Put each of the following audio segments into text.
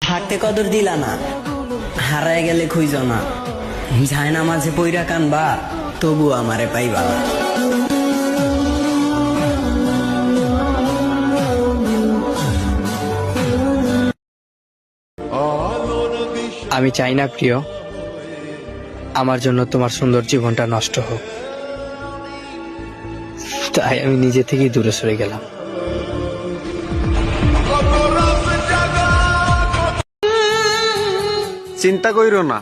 থাকতে কদর দিলা না, হারায় গেলে খুঁজ না, যায় না মাঝে পইরা কানবা, তবু আমারে পাইবা না। আমি চাই না প্রিয়, আমার জন্য তোমার সুন্দর জীবনটা নষ্ট হোক, তাই আমি নিজে থেকেই দূরে সরে গেলাম। চিন্তা কইরো না,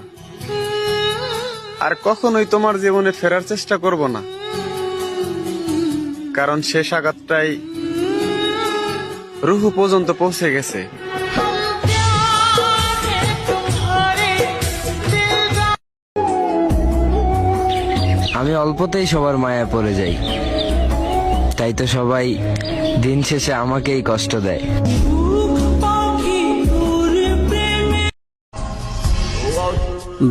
আর কখনোই তোমার জীবনে ফেরার চেষ্টা করব না, কারণ শেষ আঘাতটাই রুহু পর্যন্ত পৌঁছে গেছে। আমি অল্পতেই সবার মায়া পড়ে যাই, তাই তো সবাই দিন শেষে আমাকেই কষ্ট দেয়।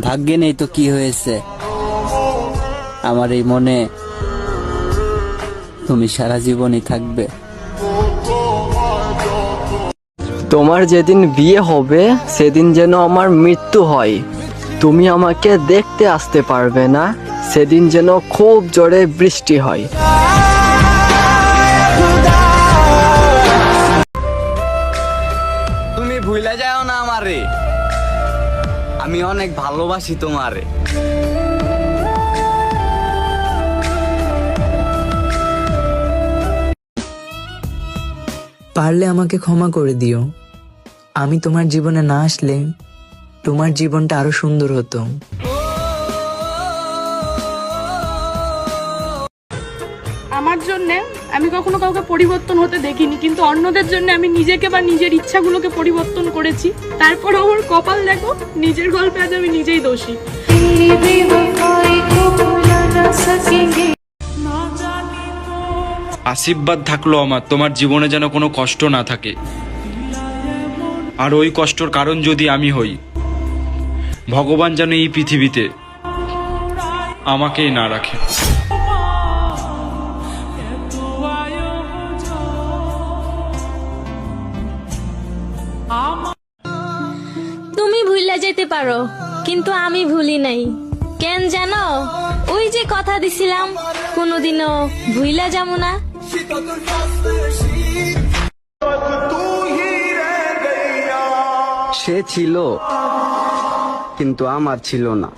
ভাগ্যে নেই তো কি হয়েছে, আমার এই মনে তুমি সারা জীবনই থাকবে। তোমার যেদিন বিয়ে হবে সেদিন যেন আমার মৃত্যু হয়, তুমি আমাকে দেখতে আসতে পারবে না, সেদিন যেন খুব জোরে বৃষ্টি হয়। তুমি ভুলে যাও না আমারে, আমি অনেক ভালোবাসি তোমারে। পারলে আমাকে ক্ষমা করে দিও, আমি তোমার জীবনে না আসলে তোমার জীবনটা আরো সুন্দর হতো। আমার জন্য আমি কখনো কাউকে পরিবর্তন হতে দেখিনি, কিন্তু অন্যদের জন্য আমি নিজেকে বা নিজের ইচ্ছাগুলোকে পরিবর্তন করেছি। তারপর আমার কপাল দেখো, নিজের গল্পে আজ আমি নিজেই দোষী। আশীর্বাদ থাকলো আমার তোমার জীবনে যেন কোনো কষ্ট না থাকে, আর ওই কষ্টর কারণ যদি আমি হই, ভগবান যেন এই পৃথিবীতে আমাকেই না রাখে। তুমি ভুলে যেতে পারো, কিন্তু আমি ভুলি নাই। কেন জানো? ওই যে কথা দিছিলাম কোনোদিনও ভুইলা যাবো না। সে ছিল কিন্তু আমার ছিল না।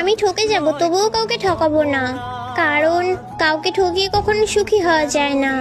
আমি ঠকে যাব, তবুও কাউকে ঠকাবো না, কারণ কাউকে ঠকিয়ে কখনো সুখী হওয়া যায় না।